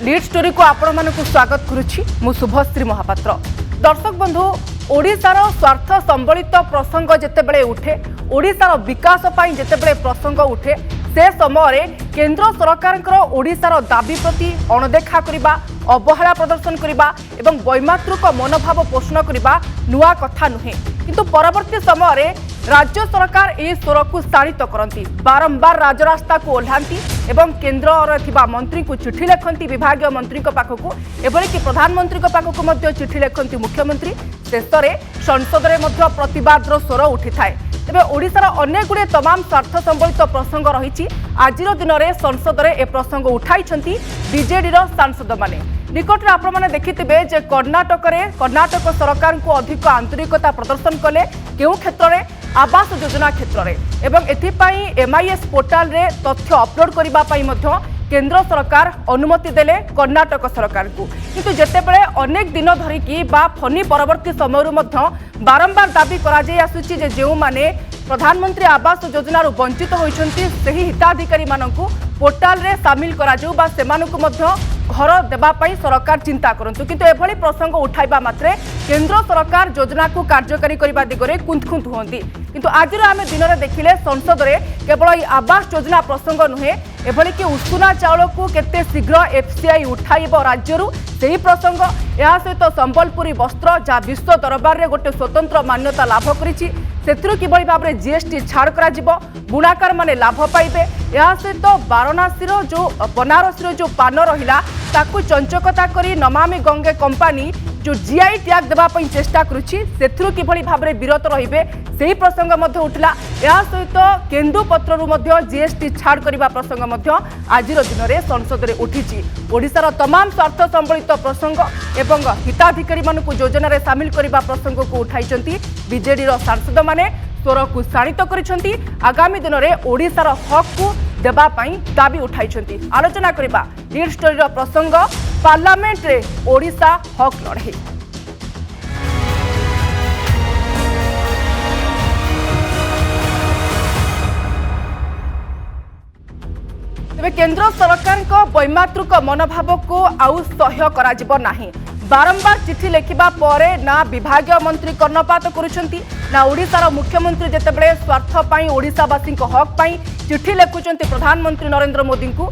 Lead story को आपण मानक स्वागत करुछि मु शुभश्री महापात्र। दर्शक बंधु ओडिशार स्वार्थ संबलित प्रसंग जेतेबेले उठे ओडिशार विकास पई जेतेबेले प्रसंग उठे से समय केंद्र सरकार ओडिशार दाबी प्रति अणदेखा करबा अवहेला प्रदर्शन करबा एवं वैमातृक मनोभाव पोषण करबा नुआ कथा नुहे किंतु परवर्ती समय राज्य सरकार ए स्वर को शाणित करती बारंबार राजरास्ता को ओह्लांती एवं केंद्र थिबा मंत्री को चिठी लेखंती विभागीय मंत्री पाखक एभली कि प्रधानमंत्री पाखक मध्य चिठी लेखंती मुख्यमंत्री शेष में संसद में प्रतिवाद स्वर उठी थाए। तेबे ओडिशार अनेक गुड़े तमाम स्वार्थ संबलित प्रसंग रही आज दिन में संसद में ए प्रसंग उठाई बीजेडी सांसद माने निकट आपने देखिथे जे कर्नाटक सरकार को अधिक आंतरिकता प्रदर्शन कले केउ क्षेत्र में आवास योजना क्षेत्र में एवं एथिपाई MIS पोर्टाल रे तथ्य अपलोड करने केंद्र सरकार अनुमति देले कर्नाटक सरकार को किंतु जेतेबेले अनेक दिन धरिकी बा फनी परवर्ती समय बारंबार दाबी कराई आसुची जे जो माने प्रधानमंत्री आवास योजना वंचित होइछंती सही हिताधिकारी मानकु पोर्टाल रे शामिल करा जाऊ बा सेमानकु मध्य घर देबा पई सरकार चिंता करंतु किंतु एभली प्रसंग उठाइबा मात्रे केंद्र सरकार योजना को कार्यकारी करबा दिगरे कुंतकुंत होंती किंतु आज आम दिन में देखिले संसद में केवल आवास योजना प्रसंग नुहे एभली कि उषुना चाउल को केते शीघ्र FCI उठाइब राज्यरू सही प्रसंग या सहित संबलपुरी वस्त्र जहाँ विश्व दरबार में गोटे स्वतंत्र मान्यता लाभ करिछि सेतिरु किभली भाबरे GST छाड़ करा जिवो बुणाकार माने लाभ पाइबे या सहित वाराणसी जो बनारसी जो पान रहिला ताकू चंचकता करी नमामि गंगे कंपानी जो GI टैग देवाई चेष्टा करुच्ची से किभली भाबरे विरत रहिबे सही प्रसंग मध्य उठिला या सहित केन्दुपत्रु GST छाड़ करने प्रसंग आज दिन में संसद में उठी ओडिशार तमाम स्वार्थ संबलित प्रसंग एवं हिताधिकारी मानक योजन में सामिल करने प्रसंग को उठाई बीजेडी सांसद माने स्वर को शाणित करिसेंती आगामी दिन में ओडिशार हक को देवाई दाबी उठाई आलोचना करबा लीड स्टोरी प्रसंग पार्लियामेंट रे ओडिशा हक लड़े। तेबे केंद्र सरकार को वैमातृक मनोभाव को आउ सह्य करा नाही बारंबार चिठी लेखिबा परे ना विभागीय मंत्री कर्णपात करुछंती ना ओडिशार मुख्यमंत्री जेतेबेले स्वार्थ पई ओडिशावासी हक पई चिठी लेखुचंती प्रधानमंत्री नरेंद्र मोदी को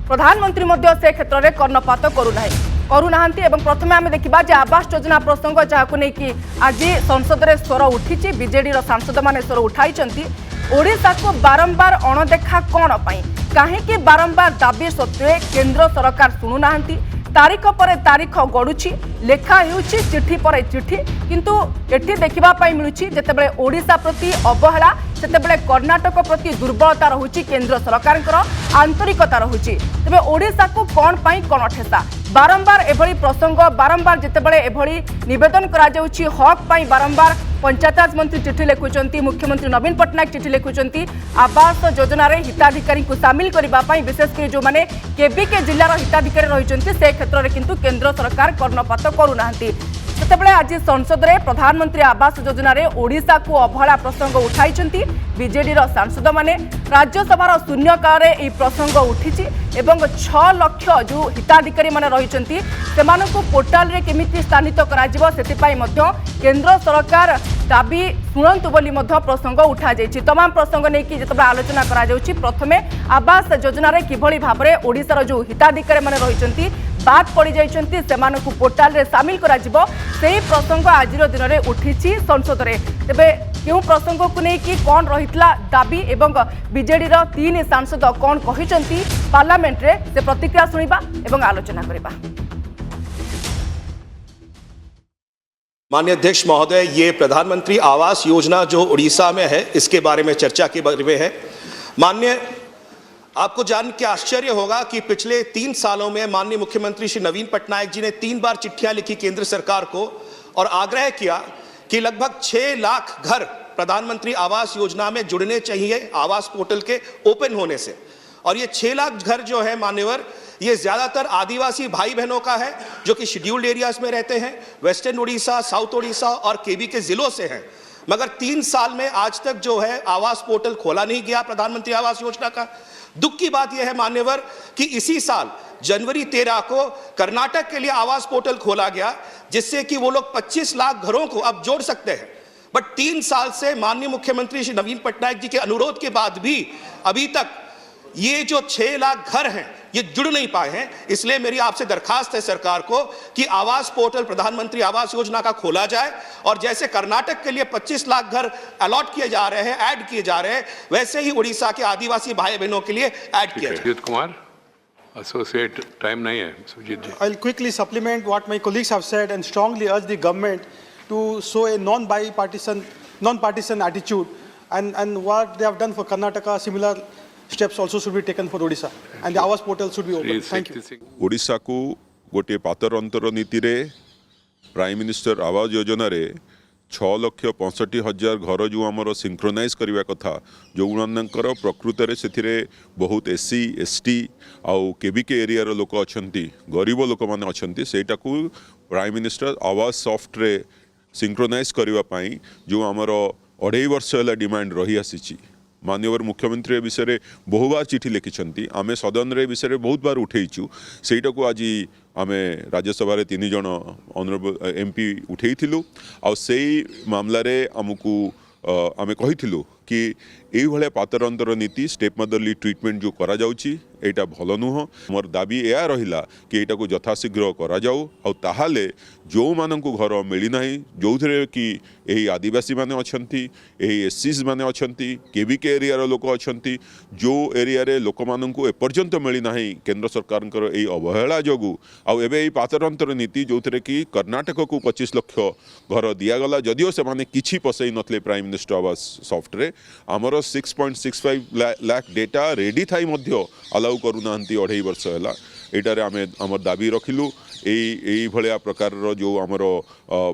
प्रधानमंत्री मध्य से क्षेत्र में कर्णपात करूना प्रथमे आम देखा आवास योजना प्रसंग जहाँ नहीं आज संसद में स्वर उठी बीजेडी सांसद मैंने स्वर उठाई ओडिशा को बारंबार अणदेखा कौन पाई कहीं बारंबार दाबी सत्वे केंद्र सरकार शुणुना तारीख पर तारीख गड़ुची लेखा होउची चिठी पर चिठी किंतु एठी देखा मिलूँ जितेबाला ओडिशा प्रति अवहेला सेतेबेले कर्नाटक प्रति दुर्बलता रहुची केंद्र सरकार आंतरिकता रहुची तेबे ओडिशा को कौन पाई कौन ठेसा बारंबार एभली प्रसंग बारंबार जितेबाला एभली निवेदन करा जाउची हक पाई बारंबार पंचायत मंत्री चिठी लिखुचंती मुख्यमंत्री नवीन पट्टनायक चिठी लिखुचंती आवास योजना रे हिताधिकारी को शामिल करबा पाई विशेषकर जो माने केबीके जिल्लार हिताधिकारी रहिचंती से क्षेत्र में किंतु केंद्र सरकार कर्णपात करूनांती सेतेबेले आज संसद में प्रधानमंत्री आवास योजना रे ओडिशा को अवहेला प्रसंग उठाई बीजेडी सांसद माने राज्यसभार शून्यकाल में प्रसंग उठी एवं 6 लाख जो हिताधिकारी माने रहिचंती सेमानकु पोर्टाल रे केमिति स्थानित कराजिबो सेतिपाई मध्य केंद्र सरकार दाबी शुणु बोली प्रसंग उठा जाइछि तमाम प्रसंग नहीं कि जब आलोचना करा जाउछि प्रथमे आवास योजना रे किभली भाबरे ओडिशार जो हिताधिकारी माने रहिचंती बात पड़ जाइछंती सेमानकु पोर्टाल रे शामिल करा जिवो सेही प्रसंग आज दिन में उठी संसद में तेबे क्यों प्रसंग को नहीं कि कौन रहितला दाबी एवं बीजेडी 3 सांसद कौन कहिसंती पार्लियामेंट रे से प्रतिक्रिया सुनिबा एवं आलोचना करिबा। माननीय अध्यक्ष महोदय, ये प्रधानमंत्री आवास योजना जो उड़ीसा में है इसके बारे में चर्चा के बारे में है। माननीय, आपको जान के आश्चर्य होगा कि पिछले 3 सालों में माननीय मुख्यमंत्री श्री नवीन पटनायक जी ने 3 बार चिट्ठियां लिखी केंद्र सरकार को और आग्रह किया कि लगभग 6 लाख घर प्रधानमंत्री आवास योजना में जुड़ने चाहिए आवास पोर्टल के ओपन होने से। और ये 6 लाख घर जो है मान्यवर, ये ज्यादातर आदिवासी भाई बहनों का है जो कि शेड्यूल्ड एरियाज में रहते हैं, वेस्टर्न उड़ीसा, साउथ उड़ीसा और केबी के जिलों से हैं। मगर 3 साल में आज तक जो है आवास पोर्टल खोला नहीं गया प्रधानमंत्री आवास योजना का। दुख की बात यह है मान्यवर कि इसी साल जनवरी 13 को कर्नाटक के लिए आवास पोर्टल खोला गया, जिससे कि वो लोग 25 लाख घरों को अब जोड़ सकते हैं। बट 3 साल से माननीय मुख्यमंत्री श्री नवीन पटनायक जी के अनुरोध के बाद भी अभी तक ये जो 6 लाख घर हैं ये जुड़ नहीं पाए हैं। इसलिए मेरी आपसे दरखास्त है सरकार को कि आवास पोर्टल प्रधानमंत्री आवास योजना का खोला जाए, और जैसे कर्नाटक के लिए 25 लाख घर अलॉट किए जा रहे हैं, ऐड किए जा रहे हैं, वैसे ही उड़ीसा के आदिवासी भाई बहनों के लिए ऐड किया जाए। सुजीत कुमार, एसोसिएट, टाइम नहीं है सुजीत जी। I'll quickly supplement what my colleagues have said and strongly urge the government to show a non-partisan attitude, and what they have done for Karnataka, similar steps also should be taken for Odisha, and the Awas portal should be open. Thank you. Odisha को गोटे पातर अंतर नीति रे prime minister Awas Yojana रे 6,65,000 घर जो आमर सिंक्रोनाइज करने कथा, जो गुणकर प्रकृत में से बहुत एससी एसटी आउ केबीके एरिया लोक अच्छा, गरीब लोक मैंने अच्छा, सेटा को प्राइम मिनिस्टर आवास सॉफ्ट रे सिंक्रोनाइज करने जो आमर 2.5 वर्ष है डिमांड रही आसी। माननीय मुख्यमंत्री विषय में बहुबार चिठी लिखिं, आम सदन रे विषय में बहुत बार उठेचु, सेटा को आज आम राज्यसभा 3 जन ऑनरेबल एमपी उठेइथिलु, आ सेई मामला रे आमको आम कहिथिलु कि यही भाया पातर अंतर नीति स्टेप मदरली ट्रीटमेंट जो करा जाउची एटा भल नुह। मोर दाबी या रहिला कि एटा को यथाशीघ्र करा जाऊ, आ ताहाले जो माननकु घर मिली नाही, जो कि यही आदिवासी माने अछंती, यही एससीज माने अछंती, केबीके एरिया लोक अछंती, जो एरिया रे लोक माननकु एपर्यंत मिली नाही केंद्र सरकारनकर एही अवहेला जोगु, आ एबे एही पातर अंतर नीति जो कि कर्नाटक को 25 लाख घर दियागला, जदिओ से माने किछि पसई नथले प्राइम मिनिस्टर आवास सॉफ्ट रे आमर 6.65 लाख डेटा रेडी थाई मध्य अलाउ करूना 2.5 वर्ष है। एटारे आमे आमर दाबी रखिलु यही भाया प्रकार जो आमर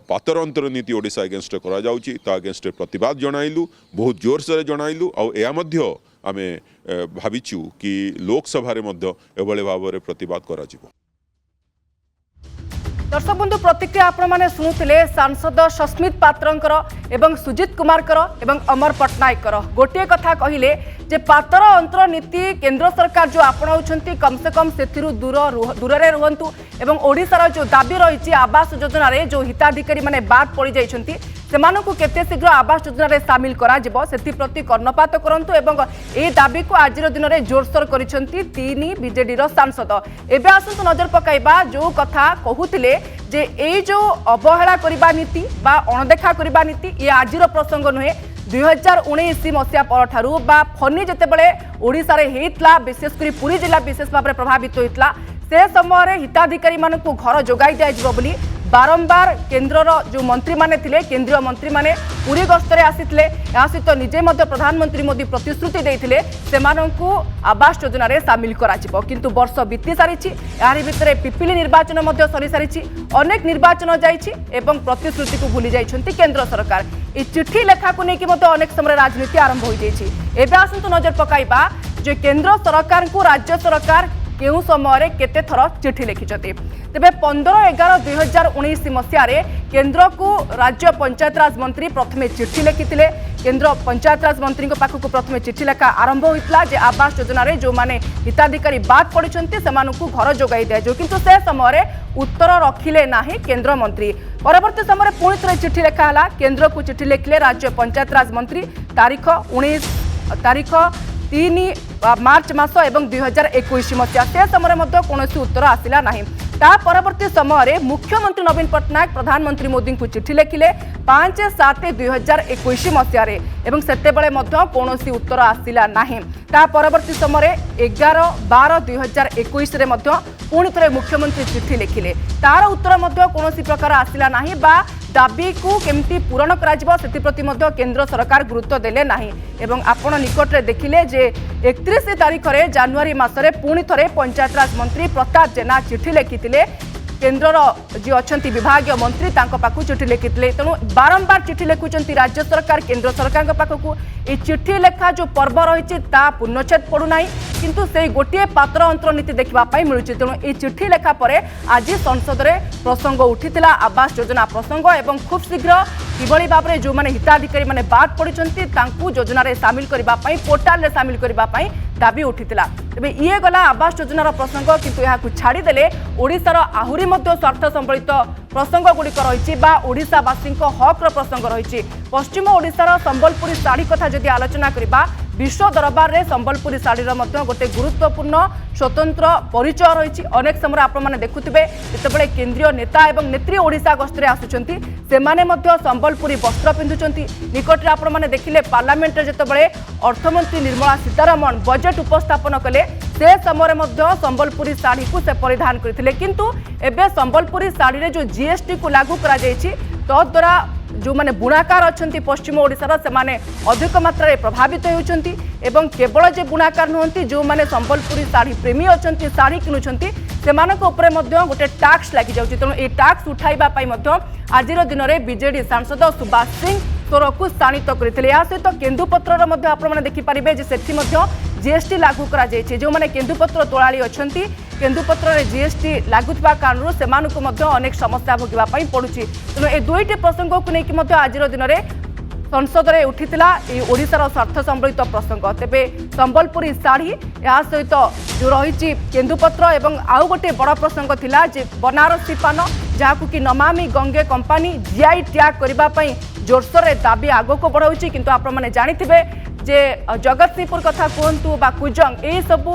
पातर अंतर नीति ओडिशा अगेंस्ट करा जाउची ता अगेंस्ट प्रतिवाद जणाइलु, बहुत जोर से जणाइलु, आ या मध्य आमे भाविचु कि लोकसभा रे मध्य एभले भाव प्रतिवाद करा जिवो। दर्शक बंधु, प्रतिक्रिया आपण माने शुणुले सांसद सस्मित पात्रंकर एवं सुजीत कुमारकर एवं अमर पट्टनायकर गोटे कथा कहिले जे पातर अंतर नीति केंद्र सरकार जो आपणाउछंती कम से कम सेथिरु दूर रे रहंतु, एवं ओडिसार जो दाबी रही आवास योजना रे जो हिताधिकारी माने बाद पड़ी जाइछंती सेमानकु केते शीघ्र आवास योजना रे शामिल करा जिवो सेति प्रति कर्णपात करंतु, एवं ए दाबी को आजिर दिन रे जोरसोर करिसंती 3 बीजेडी रो सांसद। एबे आसंतु नजर पकाइबा जो कथा कहूतिले जे ए जो अवहेला करिबा नीति बा अणदेखा करिबा नीति ये आजिर प्रसंग नुहे। 2019 मसीहा परठारु बा फनी जेतेबेले ओडिसा रे हेतला, विशेष करी पुरी जिला विशेष भाव में प्रभावित होइतला, से समय हिताधिकारी मानकु घर जोगाई दिया जिवो बोली बारंबार केंद्रर जो मंत्री माने थिले, केंद्रीय मंत्री माने पुरी गस्तरे आसीथिले, या सहित निजे मध्य प्रधानमंत्री मोदी प्रतिश्रुति देइथिले सेमानकु आवास योजना रे शामिल करा जिवो। किंतु वर्ष बीती सारिछि, यारि भितरे पिपिली निर्वाचन मध्य सरी सारिछि, अनेक निर्वाचन जाइछि एवं प्रतिश्रुति को भूली जाइछन्ति केंद्र सरकार। ए चिट्ठी लेखा को नेकी मध्य अनेक समय राजनीति आरंभ होई जाइछि। एबे आसंतु नजर पकाइबा जे केंद्र सरकार को राज्य सरकार केउ समय केते थर चिठी लिखिछथि। तेबे 15/11/2019 मसीह केंद्र को राज्य पंचायत राज मंत्री प्रथमे चिठी लिखिथिले। केंद्र पंचायत राज मंत्री पाखक प्रथमे चिठी लेखा आरंभ होइतला जे आवास योजना रे जो माने हिताधिकारी बाद पड़िछन्ति सेमानकु घर जोगाई दिया जो, किंतु से समय उत्तर रखिले नाही केंद्र मंत्री। परवर्ती समय पुणी थरे चिठी लेखा हला, केंद्र को चिठी लिखिले राज्य पंचायत राज मंत्री तारीख 3 मार्च मास एवं 2021 मसीहा। से समय कौन उत्तर आसला ना। ता परवर्ती समय मुख्यमंत्री नवीन पट्टनायक प्रधानमंत्री मोदी को चिठी लिखिले 5/7/2021 मसीह एवं सेतेबेले कौन उत्तर आसला ना। ता परवर्ती समय 11/12/2021 रे पुणी थे मुख्यमंत्री चिठी लिखिले, तार उत्तर कौन प्रकार आसला ना बा दाबी को केमती पूरण करा से प्रति केंद्र सरकार गुरुत्व देले नाही। एवं आपण निकट रे देखिले जे 31 तारीख रे जनवरी मासरे पुणी थरे पंचायत राज मंत्री प्रताप जेना चिठी लिखिथिले केन्द्रर जी अच्छा विभाग मंत्री पाखु चिठी लिखिते तेणु बारंबार चिठी लिखुंट राज्य सरकार केन्द्र सरकार पाखक ये चिठी लेखा जो पर्व रही पूर्णछेद पड़ूना किंतु से गोटे पात्र अंतर नीति देखा मिलूँ तेणु ये चिठी लेखा पर आज संसद में प्रसंग उठीला आवास योजना प्रसंग एवं खूब शीघ्र किभली भाव में जो मैंने हिताधिकारी मैंने बाद पड़ते योजन सामिल करने पोर्टाल सामिल करने दाबी उठीला तेज ये गला आवास योजनार प्रसंग किंतु यहाँ छाड़देले ओडिशार आहुरी स्वार्थ संबलित प्रसंग गुड़िक रही ओडिशावासी हक प्रसंग रही पश्चिम ओडिशार संबलपुरी शाढ़ी कथा जदि आलोचना करबा विश्व दरबार में संबलपुरी शाढ़ीर गोटे गुरुत्वपूर्ण स्वतंत्र परिचय रही अनेक समय आपने देखुवे जितेबाला केन्द्रीय नेता और नेत्री ओडिशा गस्तर आसुंच से संबलपुरी वस्त्र पिंधुंट निकट में आपने देखिले पार्लियामेंट जितेबाला अर्थमंत्री निर्मला सीतारमण बजेट उपस्थापन कले से समय संबलपुरी शाढ़ी को से परिधान करते किंतु एबे संबलपुरी शाढ़ी जो जीएसटी को लागू करा तद्वारा जो माने बुणाकार अच्छा पश्चिम ओडिशार से माने अधिक मात्रा प्रभावित होती एवं केवल जे बुणाकार नुहति जो माने संबलपुरी शाढ़ी प्रेमी अच्छा शाढ़ी किणुंट से गोटे टैक्स लगी जाऊँगी तेणु ये टैक्स उठाइबा आज दिन में बीजेडी सांसद सुभाष सिंह स्वर को शाणित करते सहित केन्दुपत्र आपने देखिपारे जीएसटी लागू करा जो मैंने केन्दुपत्र तोलाड़ी अच्छा केन्दुपत्र जीएसटी लगुवा कारण से अनेक समस्या भोगवाई पड़ुछि तेणु ए दुईटी प्रसंग को लेकिन आज दिन में संसद में उठीला ओडिशार स्वार्थ संबलित प्रसंग तेबे संबलपुरी शाढ़ी या सहित जो रही केन्दुपत्र एवं आउ गोटे बड़ प्रसंग थिला जे बनारसी पान जहां कि Namami Gange company GI tag करने जोरसोर दाबी आग को बढ़ाऊँच किंतु आपने जानिथिबे जे जगतसिंहपुर कथा कहतु बा कुजंग ये सबू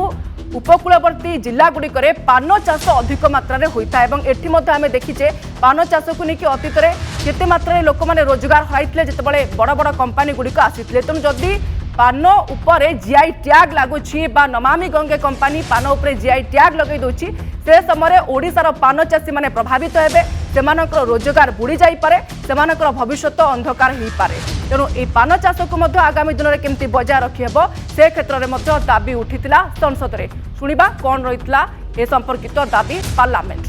उपकूलवर्ती जिला गुड़िक पान चाष अधिक मात्रा होता है एटी आम देखीचे पान चाष को लेकिन अतीत में केते मात्रा लोक मैंने रोजगार हराई जितेबाला बड़ बड़ कंपानी गुड़िक आसी तेणु जदि पान उपर जीआई टैग लगुच नमामि गंगे कंपानी पान उपर जीआई टैग लगे दूसरी से समय ओडिशार पान चाषी मैंने प्रभावित हेबे सेमानकर रोजगार बुड़ी जाइपारे सेमानकर भविष्यत अंधकार हो पारे तेणु ये पान चाष को आगामी दिन में केमती बजाय रखिहेब से क्षेत्र में दाबी उठीला संसद में शुणा कौन रही संपर्कित दाबी पार्लियामेंट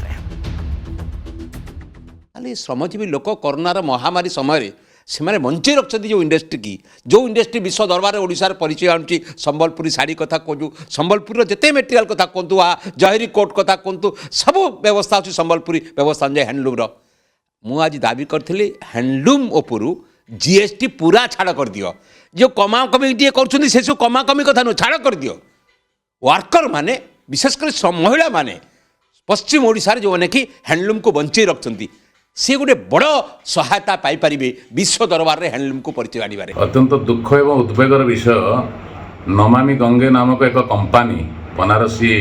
खाली श्रमजीवी लोक कोरोनार महामारी समय से बंचे रखते जो इंडस्ट्री की जो इंडस्ट्री विश्व दरबार में ओडिशार परिचय आणुची संबलपुरी शाढ़ी कथा कहूँ संबलपुर जिते मेटेरियाल कथा कहतु जहरी कोट कथा कहतु सब व्यवस्था अच्छी संबलपुरी व्यवस्था हैंडलूम्र मु आज दाबी करी हैंडलूम उपरू जीएसटी पूरा छाड़ कर दियो जो कमा कमी टे कर सब कमा कमी कथा नुह छाड़ कर दियो वर्कर माने विशेषकर महिला माने पश्चिम ओडिशा जो मैंने कि हैंडलूम को बंचे रखते सी गोटे बड़ सहायता पाइपर विश्व दरबार में हैंडलूम को परिचय आनिबारे अत्यंत दुख एवं उद्वेगर विषय नमामि गंगे नामक एक कंपानी बनारसी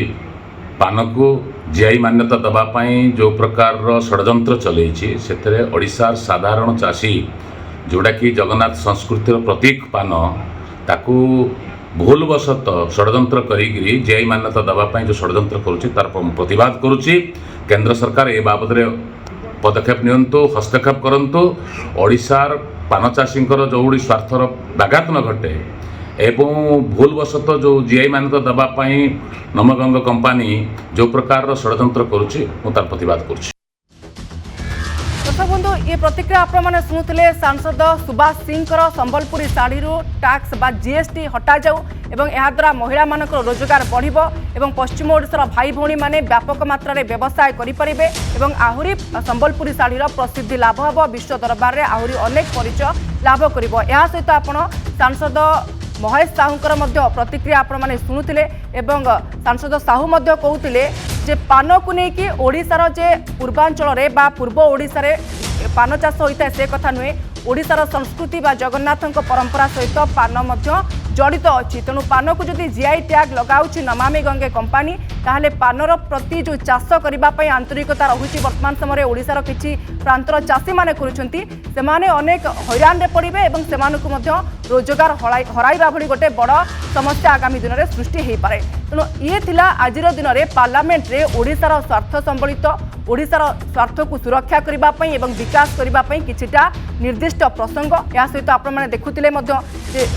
पान को जीआई मान्यता देवाई जो प्रकार षड्यंत्र चलती से ओडिशार साधारण चाषी जोड़ा कि जगन्नाथ संस्कृतिर प्रतीक पान ताकू भूलवशत षड्यंत्र करी जीआई मान्यता देवाई जो षड्यंत्र करुच्ची तार प्रतिवाद करुच्ची केंद्र सरकार ए बाबद पदक्षेप नियंतु हस्तक्षेप करंतु ओडिशार पान चाषी जो स्वार्थर व्याघात न घटे एवं भूलवशत जो जीआई मान्यता देवाई नमगंग कंपानी जो प्रकार षड्यंत्र करुच्ची मु तार प्रतिवाद करुच्ची दर्शक बंधु ये प्रतिक्रिया आपने शुणुते सांसद सुभाष सिंह संबलपुरी शाढ़ी टैक्स बा जीएसटी हटा जाऊ एवं यह द्वारा महिला मानक रोजगार बढ़िबो एवं पश्चिम ओडिशार भाई भौणी माने व्यापक मात्रा रे व्यवसाय करिपारिबे एवं आहुरी संबलपुरी शाढ़ीर प्रसिद्धि लाभ हबो विश्व दरबार रे आहुरी अनेक परिचय लाभ करिबो या सहित आपण सांसद महेश साहूकर प्रतिक्रिया आपने शुणुते एवं सांसद साहू कहते जे पान को लेकिन ओडिशार जे पूर्वांचल बा पूर्व ओडिशा रे पान चाष होता है से कथा नुहे ओडिशार संस्कृति बा जगन्नाथ परंपरा सहित पान जड़ित अच्छी तेणु पान को जदि जीआई टैग लगाऊँ नमामि गंगे कंपानी ताहले पानर प्रति जो चाष करने आंतरिकता रही वर्तमान समय ओडिशार किछि प्रांतर चाषी माने करुछंती सेमाने अनेक हैरान रे पड़िबे एवं सेमानकु मध्य रोजगार हराइबा भली गोटे बड़ समस्या आगामी दिन में सृष्टि हो पारे तेणु ये थिला आजिर दिन में पार्लियामेंट रे ओडिशार स्वार्थ संबलित ओडिशार स्वार्थ को सुरक्षा करने एवं विकास करने किछिटा निर्दिष्ट प्रसंग या सहित आपने देखुले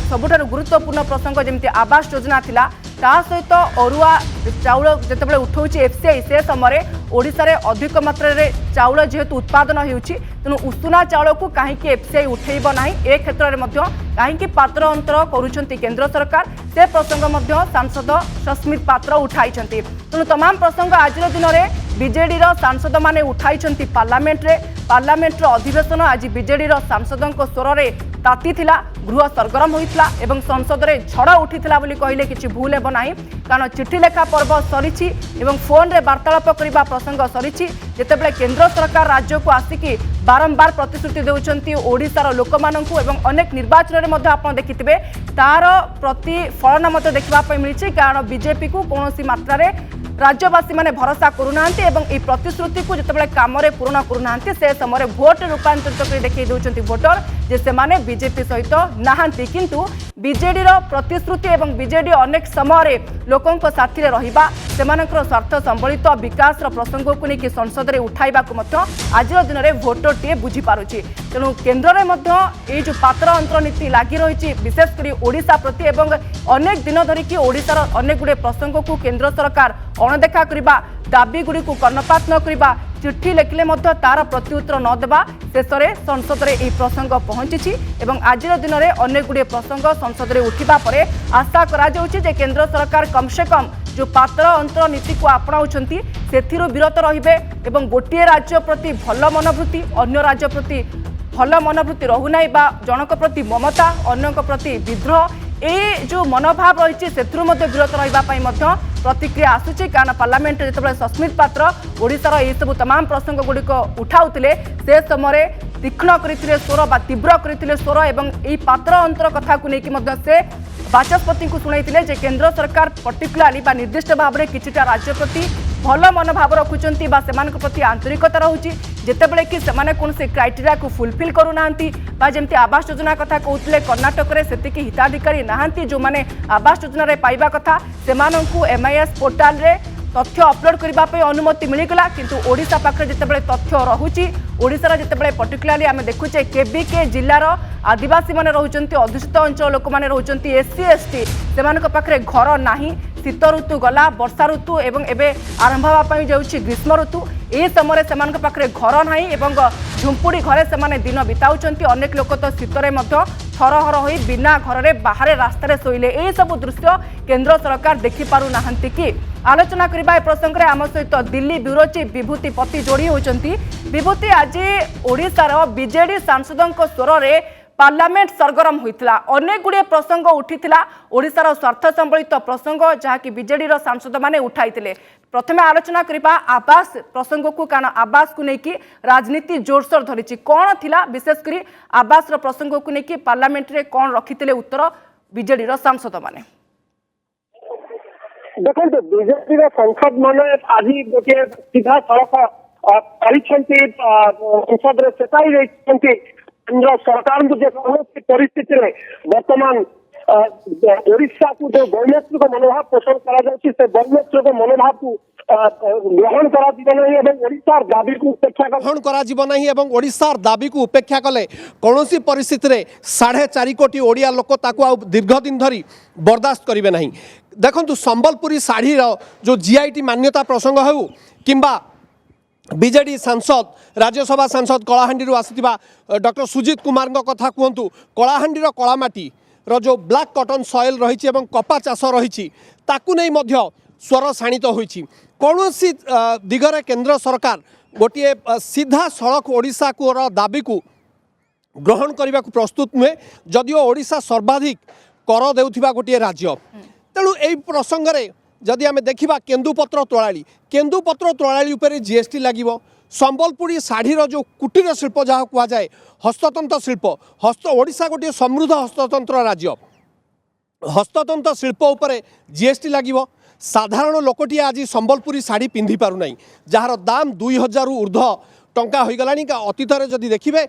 सबुठारु गुरुत्वपूर्ण प्रसंग जमी आवास योजना थिला ता सहित अरुआ चाउल जितेबाला उठाऊँ एफसीआई से समय ओडिशा रे अधिक मात्रा रे चाउल जेहेतु उत्पादन होउछि तेणु उषुना चाउल को कहीं एफसीआई उठेइब नाही ए क्षेत्र में मध्य कहीं पात्र अंतर करुछंती केंद्र सरकार से प्रसंग मध्य सांसद सस्मित पात्र उठाइछंती तेणु तमाम प्रसंग आज दिन में बीजेडी सांसद माने उठाइछंती पार्लियामेंट अधिवेशन आज बीजेडी सांसदों स्वर में ताती थिला गृह सरगरम होइतला एवं संसद रे झड़ उठितला बोली कहले किछि भूल हेबो नाही कारण चिठी लेखा पर्व सरीछि एवं फोन रे वार्तालाप करिबा प्रसंग सरीछि जेतेबेले केंद्र सरकार राज्य को आसिकी बारंबार प्रतिश्रुति देउछंती ओडिशार लोकमानंकु एवं अनेक निर्वाचन रे मध्ये आपण देखिथिबे तार प्रतिफलन मते देखिबा पय मिलिछि कारण बीजेपी को कोनोसी मात्रा रे राज्यवासी माने भरोसा करूनांती एवं ई प्रतिश्रुति को जितेबाला काम पूर्ण करूनांती से समय भोट रूपांतरित कर देखई दउछंती वोटर जे से माने बीजेपी सहित नाहांती किंतु बीजेडी रो प्रतिश्रुति एवं बीजेडी अनेक समय लोकों को साथी रे रहिबा सेमानकर स्वार्थ संबलित विकास रो प्रसंग को लेकिन संसद रे उठाइबा को मध्य आज दिन में भोटर टीए बुझी पारुछि तेणु केन्द्र में मध्य ए जो पात्र अंतर नीति लागी रही विशेषकर ओडिशा प्रति एवं अनेक दिन धरिकी ओडिशार अनेक गुड़े प्रसंग को केंद्र सरकार अणदेखा करबा दाबी गुड़ी को कर्णपात न करबा चिट्ठी लेखिले मध्य तार प्रत्युत्तर न देबा शेष में संसद में यह प्रसंग पहुंची एवं आज दिन में अनेक गुड़े प्रसंग संसद में उठा पर आशा करा जे केंद्र सरकार कम से कम जो पात्र अंतर नीति को आपणाउछंती सेथिरु विरत रहिबे एवं गोटे राज्य प्रति भल मनोवृत्ति अन्य राज्य प्रति भल मनोवृत्ति रहुनाई बा जनक प्रति ममता अन्य प्रति विद्रोह ए जो मनोभाव रही विरत रहा प्रतिक्रिया आसूची कारण पार्लियामेंट जितेबाला सस्मित पात्र ओडिशार यह सब तमाम प्रसंग गुड़िक उठाउथिले से समय तीक्ष्ण करथिले स्वर बा तीव्र करथिले स्वर एवं यही पात्र अंतर कथा को लेकिन से बाचस्पति को शुणाइथिले जे केंद्र सरकार पर्टिकुलाली बा निर्दिष्ट भाव में किछिटा राज्य प्रति भल मनोभाव रखुचंती बा सेमानक प्रति आंतरिकता रहुची जेतेबेले कि सेमाने कोनसे क्राइटेरिया को फुलफिल करूनांती बा जेमती आवास योजना कथा कहउतले कर्नाटक रे सेतिकी हिताधिकारी नाहांती जो माने आवास योजना रे पाइबा कथा सेमानंकु एमआईएस पोर्टाल रे तथ्य अपलोड करबा पे अनुमति मिलिगला किंतु ओडिशा पाखरे जेतेबेले तथ्य रहुची ओडिशार जेतेबेले पर्टिकुलाली आमे देखुचे केबीके जिल्लार आदिवासी माने रहुचंती अधुषित अंचल लोक माने रहुचंती एससी एसटी सेमानक पाखरे घर नाही शीत ऋतु गला वर्षा ऋतु एवं एबे आरंभ होगा जाऊँगी ग्रीष्म ऋतु ए समय से पाखे घर ना एवं झुंपुड़ी घरे से दिन बिताऊँच अनेक लोक तो शीतर थरहर हो बिना घर बाहर रास्तार शोले यह सब दृश्य केंद्र सरकार देखिपार ना कि आलोचना करने प्रसंग में आम सहित दिल्ली ब्यूरो चीफ विभूति पति जोड़ी होती विभूति आज ओडिशार बीजेडी सांसदों स्वर में पार्लियामेंट सरगरम होता अनेक गुड़े प्रसंग उठीला ओडिशार स्वार्थ संबलित प्रसंग जहाँकि बीजेडी सांसद माने उठाई प्रथम आलोचना करबा आवास प्रसंग को कारण आवास को लेकिन राजनीति जोरसोर धरी कौन थिला विशेषकर आवास प्रसंग को लेकिन पार्लियामेंट रे कौन रखिते उत्तर बीजेडी सांसद माने देखो बीजेपी सांसद मैंने आज गोटे सीधा सड़क संसद चेताई केंद्र सरकार को कौन परिस्थिति वर्तमान ओडिशा को जो वैमनस्यिक मनोभाव पोषण कर वैमनस्यिक मनोभाव को ग्रहण कर दाबी को उपेक्षा ग्रहण कर ओडिशार दाबी को उपेक्षा कले कौन परिस्थिति रे 4.5 कोटी ओडिया लोक दीर्घ दिन धरी बर्दाश्त करेंगे ना देखु संबलपुरी शाढ़ी जो जीआईटी मान्यता प्रसंग हो किंबा बीजेडी सांसद राज्यसभा सांसद कलाहांडी आसीथिबा डॉक्टर सुजीत कुमार कथा कहतु कलाहांडी कलामाटी जो ब्लैक कॉटन सॉइल रही एवं कपा चाष रही ताकू नहीं मध्य स्वर शाणित होइछि कौनसी दिगरे केंद्र सरकार गोटे सीधा सड़क ओडिशा को दाबी को ग्रहण करने को प्रस्तुत नुहे जदिओ ओडिशा सर्वाधिक कर देउथिबा गोटे राज्य तेणु यही प्रसंग में जदि आम देखा केन्दुपत्र तोलाड़ी उपर जीएसटी लगे संबलपुरी शाढ़ीर जो कुटीर शिल्प जहाँ कहुए हस्ततंत्र शिल्प ओडिशा गोटे समृद्ध हस्ततंत्र राज्य हस्ततंत्र शिल्प उपर जीएसटी लगे साधारण लोकटी आज संबलपुरी शाढ़ी पिंधि पारना जार दाम 2000 ऊर्ध्व टंका हो गलानी अतीत जदि देखिए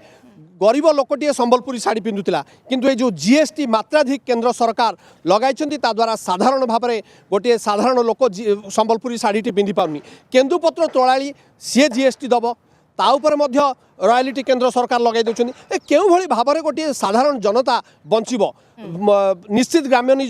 गरीब लोकटे संबलपुरी शाढ़ी पिंधुला किंतु ये जो जीएसटी मात्राधिक केंद्र सरकार लगाई द्वारा साधारण भाव में गोटे साधारण लोक संबलपुरी शाढ़ी पिंधि पारनी केन्दुपत्र तोलाड़ी सी जीएसटी दब ता उपर मध्य रॉयल्टी केंद्र सरकार लगे दे केउ भली भाबरे गोटे साधारण जनता बंचिबो निश्चित ग्राम्य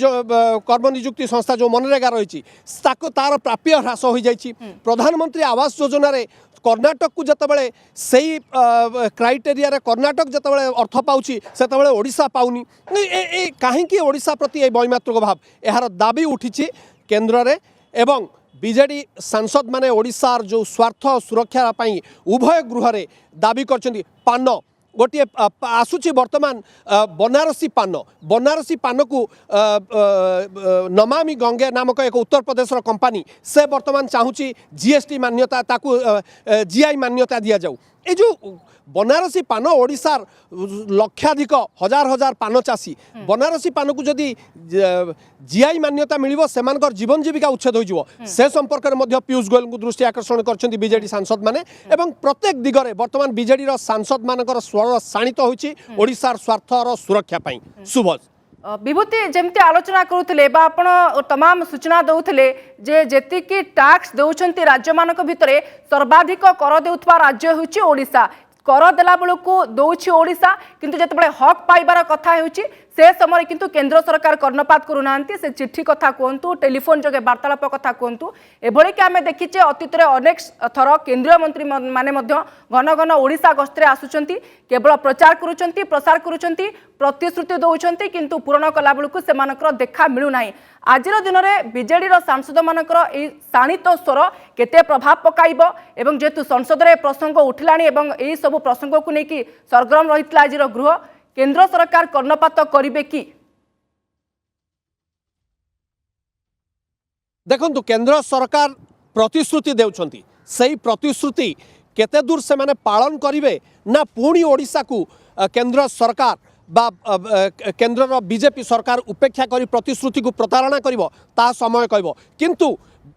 कर्म नियुक्ति संस्था जो मनरेगा रही तार प्राप्य ह्रास हो जाइए प्रधानमंत्री आवास योजना रे कर्णाटक को जितेबाला से क्राइटेरिया रे कर्णाटक जितेबाला अर्थ पाउछि सेतेबाला ओडिशा पाउनी कहीं ओडिशा प्रति वैमात्रिक भाव यार दाबी उठी केन्द्र रे एवं बीजेडी सांसद माने ओडिशार जो स्वार्थ सुरक्षा पाई उभय गृह रे दाबी करछन्ती पान गोटे आसुची वर्तमान बनारसी पान को नमामि गंगे नामक एक उत्तर प्रदेश कंपनी से वर्तमान चाहूँगी जीएसटी मान्यता ताकू जीआई मान्यता दि जाऊ ए जो बनारसी पान ओडिशार लक्षाधिक हजार हजार पान चाषी बनारसी पान को जदि जीआई मान्यता मिलिबो सेमानकर जीवन जीविका उच्छेद हो से संपर्क में पीयूष गोयल को दृष्टि आकर्षण करछन्ती बीजेडी सांसद माने एवं प्रत्येक दिगरे वर्तमान बीजेडी सांसद मानकर स्वर शाणित होइछि ओडिशार स्वार्थर सुरक्षा पाई सुभज विभूति जमती आलोचना करुले आपण तमाम सूचना दौले जे जेतिकी टैक्स दौरान राज्य मान भितर सर्वाधिक कर देउथबा राज्य होउछि ओडिशा कर देला बेलू दौछि ओडिशा किंतु जेतेबेले हक पाइबार कथा होउछि से समय किंतु केंद्र सरकार कर्णपात करूना से चिट्ठी कथा कहतु टेलीफोन जगे वार्तालाप कथा कहतु एभली कि आम देखीचे अतीत अनेक थर केंद्रीय मंत्री माने घन घन ओडिशा गस्ତରେ आसुचंती केवल प्रचार करुचंती प्रसार करुचंती प्रतिश्रुति दौरान किंतु पूरण कला बेलू सेमानकर देखा मिलूना आजिर दिन में बीजेडी सांसद मानकर ए शाणित स्वर केते प्रभाव पकाइब एवं जेतु संसद में प्रसंग उठिलानी एवं एई सब प्रसंग को लेकिन सरगरम रही आजिर गृह केंद्र सरकार कर्णपात करिवे कि देखंतु केंद्र सरकार प्रतिश्रुति देउछंती सही प्रतिश्रुति केते दूर से माने पालन करिवे ना पुणी ओडिशा को केंद्र सरकार बा केंद्र बीजेपी सरकार उपेक्षा करी प्रतिश्रुति को प्रतारणा करिवो ता समय कहबो किंतु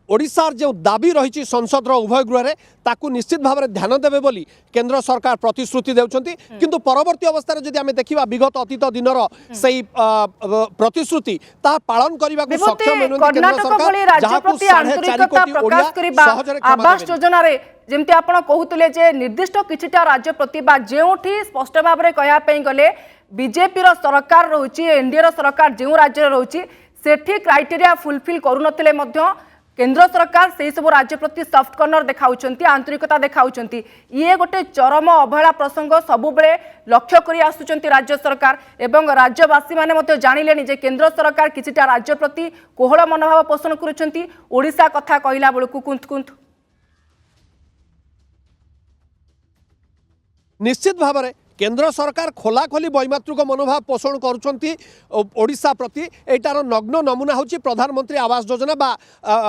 ओडिशार जो दाबी रही संसद उभय गृह में ताकू निश्चित भाव में ध्यान देवे बोली केंद्र सरकार प्रतिश्रुति देउछंती किंतु परवर्ती अवस्था जदि आमे देखिबा विगत अतीत दिनर सही प्रतिश्रुति ता पालन करबा को सक्षम हेनुंती केंद्र सरकार राज्य प्रति आंतरिकता प्रकाश करिबा आवास योजना रे जेमती आपण कहूतले जे निर्दिष्ट किछिटा राज्य प्रति बा जेउठी स्पष्ट भाव में कहया पई गले बीजेपी रो सरकार रहुची एनडीए रो सरकार जेउ राज्य रहुची सेठी क्राइटेरिया फुलफिल करू नथिले मध्य केंद्र सरकार से सब राज्य प्रति सॉफ्ट कॉर्नर देखाउछंती आंतरिकता देखाउछंती ये गोटे चरम अवहेला प्रसंग सबुबले लक्ष्य करी आसुचंती राज्य सरकार एवं राज्यवासी माने मते जानिलेनी जे केंद्र सरकार किछिटा राज्य प्रति कोहल मनोभाव पोषण करुछंती ओडिशा कथा कहिला बेलकु कुंत कुंत निश्चित भाव में केंद्र सरकार खोला खोली वैमात्रिक मनोभाव पोषण करुछंती ओडिशा प्रति एटार नग्न नमूना होची प्रधानमंत्री आवास योजना बा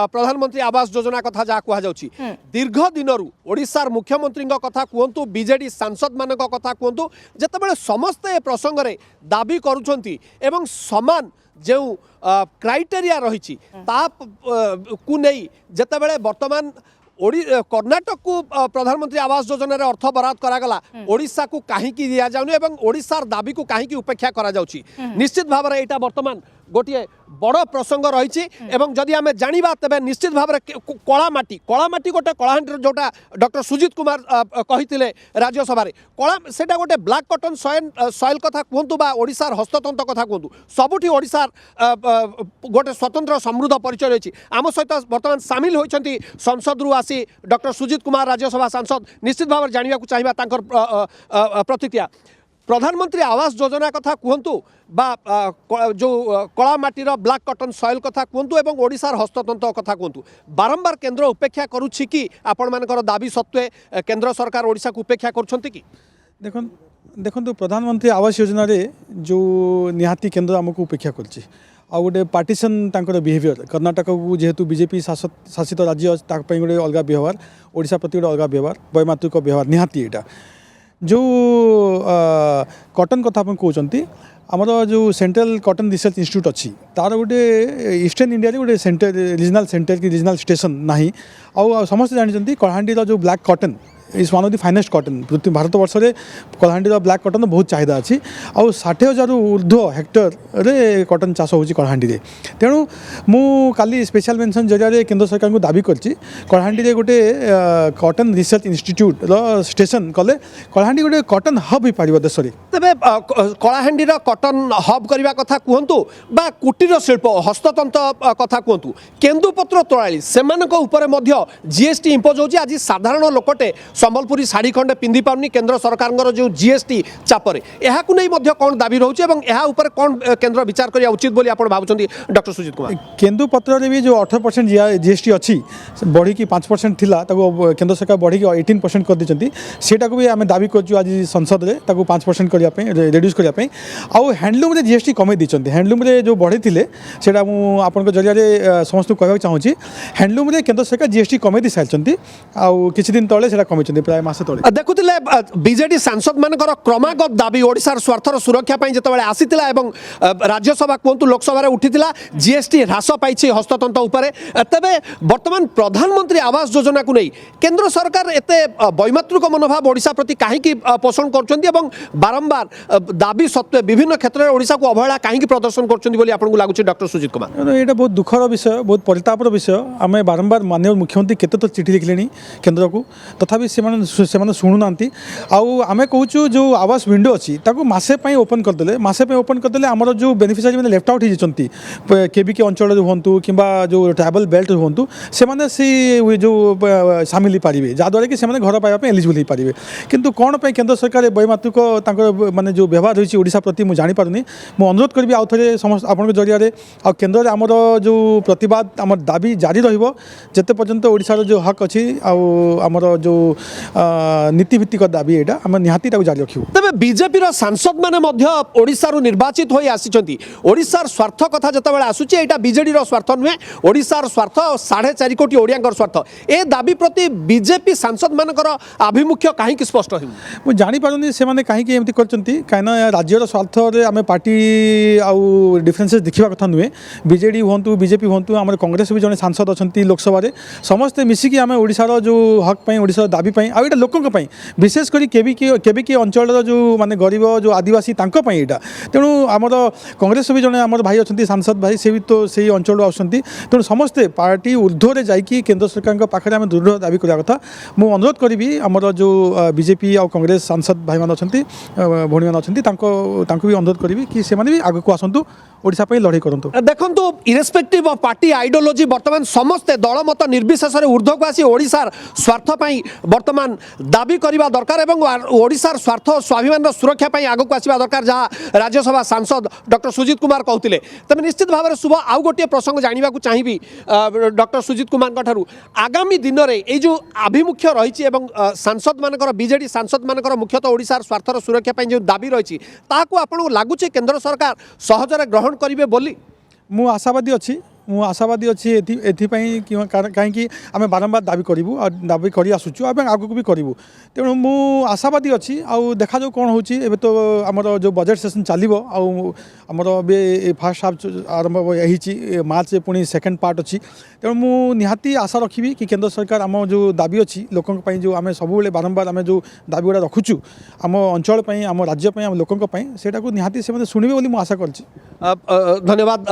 प्रधानमंत्री आवास योजना कथा जा कहा जाउची दीर्घ दिनरु ओडिशार मुख्यमंत्री कथा कहतु बीजेडी सांसद मान कथा कहतु जेतेबेले समस्त ए प्रसंग रे दाबी करुछंती एवं समान जो क्राइटेरिया रही ता को नहीं जेतेबेले वर्तमान कर्णाटक को प्रधानमंत्री आवास योजना रे अर्थ बराद करागला ओडिशा को कहीं दिया जाउनी एवं ओडिशार दाबी को कहीं उपेक्षा करा जाउची निश्चित भाव में एटा वर्तमान गोटे बड़ प्रसंग रही एवं जदि आम जाना तेज निश्चित भाव में कलामाटी गोटे कलाहांडी जोटा डॉक्टर सुजीत कुमार कही राज्यसभा कला से गोटे ब्लैक कटन सॉइल कथा कहतु बा ओडिशार हस्ततंत्र कथा कहतु सबुठी ओडिशार गोटे स्वतंत्र समृद्ध परिचय रही आम सहित बर्तमान सामिल होती संसद रु आसी डॉक्टर सुजीत कुमार राज्यसभा सांसद निश्चित भाव जाना चाहिए प्रतिक्रिया प्रधानमंत्री आवास योजना कथा कहतु बा जो कलामाटीर ब्लैक कटन सॉइल कथा कहतु एवं ओडिशार हस्ततंत्र कथा कहतु बारंबार केंद्र उपेक्षा करुछि कि आपण मानकर दाबी सत्वे केंद्र सरकार ओडिशा को उपेक्षा करुछंती कि देखो प्रधानमंत्री आवास योजना रे जो निहाती केंद्र आमको उपेक्षा करछि आ गोटे पार्टीशन तांकर बिहेवियर कर्णाटक को जेहेतु बीजेपी शासित राज्य गोटे अलग व्यवहार ओडिशा प्रति गोटे अलग व्यवहार वैमात्रिक व्यवहार निहाती एटा जो कटन कथा आप कहते आमर जो सेंट्रल कटन रिसर्च इंस्टीट्यूट अच्छी तार गोटे ईस्टर्न इंडिया गोटे सेंटर रीजनाल सेंटर कि रीजनाल स्टेशन ना आ समस्त जानते कलाहांडी जो black cotton is one of the finest cotton Bharat वर्ष में कलाहांडी ब्लैक कॉटन बहुत चाहिदा अच्छी आउ 60,000 ऊर्ध्व हेक्टर रे कॉटन चाष होची कलाहांडी रे तेणु मु काली स्पेशल मेंशन जरिया केंद्र सरकार को दाबी करछि कलाहांडी रे गोटे कॉटन रिसर्च इंस्टीट्यूट रो स्टेशन कले कलाहांडी गोटे कॉटन हब हो पारिबो देश रे तेबे कलाहांडी कॉटन हब करने कथा कहतु बा कुटीर शिल्प हस्ततंत्र कथा कहतु केन्दुपत्र तोड़ाली सेमानक उपरे मध्य जीएसटी इंपोज होची आज साधारण लोकटे संबलपुरी साड़ी खंडे पिंधि पाउनी केंद्र सरकार जो जीएसटी चापरे एहा को नहीं मध्य कोन दाबी रहउची एवं एहा ऊपर कोन केंद्र विचार करिया उचित बोली आपण भाबुचंदी डॉक्टर सुजीत कुमार केन्दुपत्र रे भी जो 18% जीएसटी अच्छी बढ़ी की 5% थिला ताको केंद्र सरकार बढ़ी की 18% कर दिचंती सेटा को भी आमे दाबी करछु आज संसद रे ताको 5% करिया पे रिड्यूस करिया पे आउ हैंडलूम रे जीएसटी कमे दिचंती हैंडलूम रे जो बढ़ी थिले सेटा मु आपन जरिया रे समस्त कहबा चाहूची हैंडलूम रे केंद्र सरकार जीएसटी कमे दी सारचंती आउ किछि दिन तळे सेटा कमेचंती प्राय मासे तळे देखुतिले बीजेडी सांसद मानकर क्रमागत दाबी ओडिसार स्वार्थर सुरक्षा पई जेतबेले आसीतिला एवं राज्यसभा कोंतु लोकसभा रे उठितिला जीएसटी ह्रास पाइछि हस्ततंत्र उपरे तबे वर्तमान प्रधानमंत्री आवास योजना को नहीं केंद्र सरकार एते वैमात्रिक मनोभाव ओडिसा प्रति काहे की पोषण करचंती एवं बारंबार दाबी सत्वे विभिन्न क्षेत्र में ओडिसा को अवहेला काहे प्रदर्शन करचंती बोली आपन को लागुछि डॉक्टर सुजीत कुमार एटा बहुत दुखर विषय बहुत परितापर विषय आमे बारंबार माननीय मुख्यमंत्री केते तो चिठी लिखलेनी केंद्र को तथापि से शुणु नांती आउ आमे कहूछु जो आवास विंडो अच्छी ताको मासे पई ओपन कर देले मासे पई ओपन कर देले हमर जो बेनिफिशियरी माने लेफ्ट आउट हो जचंती केबीके अंचल होंतु किंबा जो ट्राइबल बेल्ट होंतु से माने सी जो शामिल पारिबे जा द्वारा कि से माने घर पाइबा पे एलिजिबल हो पारिबे किंतु कोन पे केंद्र सरकार वैमात्रिक तांकर माने जो व्यवहार होइछि ओडिसा प्रति मु जानि पारुनी मु अनुरोध करबी आउ थरे समस्त आपन जरिया रे आ केंद्र रे हमर जो प्रतिवाद हमर दाबी जारी रहिबो जते पर्यंत ओडिसा जो हक अछि आ हमर जो नीति भित्तिक दाबी एटा हम निहाती ताको जारी रखिबो तबे बीजेपी रो सांसद माने मध्य ओडिसा रो निर्वाचित होई आसीचंती ओडिसार स्वार्थ कथा जतबेले आसुची एटा बीजेडी रो स्वार्थ नुहे ओडिसार स्वार्थ 4.5 कोटी ओडियांकर स्वार्थ ए दाबी प्रति बीजेपी सांसद मानकर आभिमुख्य काहे कि स्पष्ट हो मु जानि पारुनी से माने काहे कि एमति करचंती कायना राज्य रो स्वार्थ रे हमें पार्टी आउ डिफरेंसेस देखिबा कथा नुहे बीजेडी होंतु बीजेपी होंतु हमर कांग्रेस भी जने सांसद अछंती लोकसभा रे समस्त मिसी कि हमें ओडिसा रो जो हक पई ओडिसा दाबी पई आ एटा लोकन पई विशेष करी केबी अंचल रो जो माने गरीब जो आदिवासी तांको पई एटा तेणु हमर कांग्रेस भी जने हमर भाई अछंती सांसद भाई से भी तो सेही अंचल आछंती तेणु समस्ते पार्टी ऊर्ध्व रे जाइकी केंद्र सरकार पाखे आम दृढ़ दाबी करा कथा मु अनुरोध करी हमर जो बीजेपी और कांग्रेस सांसद भाई मान अछंती भौणी मान अछंती तांको भी अनुरोध करी कि से माने भी आगु को आसंतु ओडिसा पई लड़ाई करंतु देखंतु इरेस्पेक्टिव ऑफ पार्टी आइडियोलॉजी वर्तमान समस्ते दलमत निर्विशेष रे ऊर्ध्व को आसी ओडिसार स्वार्थ पई वर्तमान दाबी करबा दरकार एवं ओडिसार स्वार्थ स्वाभिमान सुरक्षा पई आगु को आसीबा दरकार जहाँ राज्यसभा सांसद डॉक्टर सुजीत कुमार कहते तबे निश्चित भाव में शुभ आउ गोटे प्रसंग जानिबा को चाहिबी डॉक्टर सुजीत कुमार ठारू आगामी दिन में ये जो आभिमुख्य रही एवं सांसद मानकर बीजेडी सांसद मानकर मुख्यतः ओडिसार स्वार्थर सुरक्षा पई जो दाबी रही ताकू आपन लागुचे केंद्र सरकार सहजरे ग्रहण करिवे बोली मु आशावादी अच्छी मु आशावादी अच्छी एथिपाई कहीं आम बारंबार दाबी करूँ और दाबी कर आसुचु आगू भी करूँ तेणु मु आशावादी अच्छी आउ देखा जो कौन होची एबे तो आमर जो बजेट सेसन चलो आमर फास्ट हाफ आरंभ हो मार्च पुणी सेकेंड पार्ट अच्छी तेणु मु निहाती आशा रखी कि केंद्र सरकार आम जो दाबी अच्छी लोकों जो आम सब बारंबार आम जो दाबी गुड़ा रखुचु आम अंचल आम राज्य आम लोकों सेटा को निहाती से शुणवे बोली मु आशा करछि धन्यवाद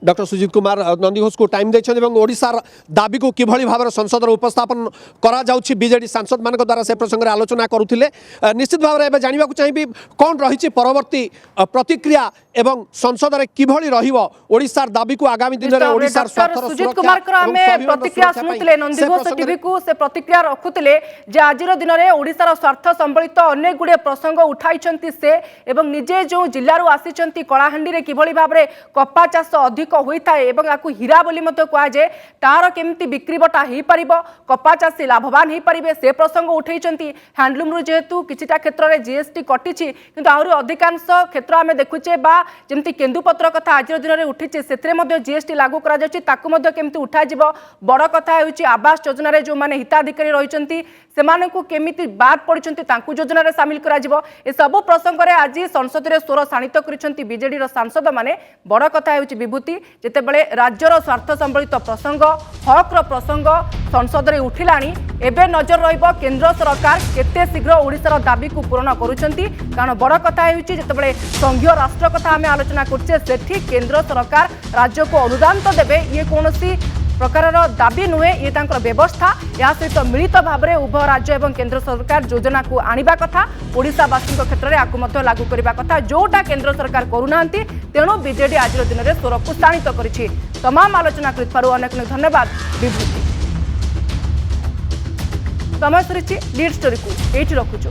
डॉक्टर सुजीत कुमार नंदीघोष को टाइम देछन ओडिसार दाबी को किभली भाव संसद उपस्थापन करा जाउछि बीजेडी सांसद मान द्वारा से प्रसंग में आलोचना करुथिले निश्चित भाव में जानिबा को चाहिबी कौन रही परवर्ती प्रतिक्रिया एवं संसद में किभली रहिबो ओडिसार दाबी को आगामी दिन में ओडिसार स्वार्थर सुजीत कुमार को हमें प्रतिक्रिया सुनुथिले नंदीघोष टीवी को से प्रतिक्रिया रखुथिले जे आजिर दिन में ओडिसार स्वार्थ संबलित अनेक गुडे प्रसंग उठाइछंती से एवं निजे जो जिल्लारू आसीचंती कलाहांडी रे किभली भाव में कपा चाष अधिक होता है एवं आपको हीरा बोली मत कहुए तार केमती बिक्री बटा हो पार कपा चाषी लाभवान हो पारे से प्रसंग उठेइचंती हैंडलूम रु जेहेतु किछिटा क्षेत्र में जीएसटी कटिछि किंतु आहुरी अधिकांश क्षेत्र आमे देखुचे बा जेमती केन्दुपत्र कथा आज दिन में उठिছে सेतरे मध्ये जीएसटी लागू करा जाउछि ताकू मध्ये केमती उठा जिवो बड़ कथा हेउछि आवास योजना रे जो माने हिताधिकारी रहिचंती सेमानकु केमिति बाद पड़िचंती तांकु योजना रे शामिल करा जिवो ए सब प्रसंग रे आज संसद रे स्वर शाणित करिसंती बीजेडी रो सांसद माने बड़ कथा हेउछि विभूति जितेबले राज्यर स्वार्थ संबलित प्रसंग हक्र प्रसंग संसद में उठिलानी एबे नजर रहिबो केंद्र सरकार केते शीघ्र ओडिशार दाबी को पूरण करूछंती। कारण बड़ कथा हेउची जितेबले संघीय राष्ट्र कथा आमे आलोचना करछे सेठी केंद्र सरकार राज्य को अनुदान तो देबे ये कोनोसी प्रकार दाबी नुहे ये तांकर व्यवस्था या सहित मिलित भाव में उभय राज्य एवं केंद्र सरकार योजना को आनिबा कथा ओडिशावासी क्षेत्र में आपको मध्य लागू करबा कथा जोटा केंद्र सरकार करूनांती तेणु बीजेडी आज दिन में स्वर को शाणित करिछि। तमाम आलोचना कर अनेक धन्यवाद विभूति। समय सरी लीड स्टोरी को ये रखुछु।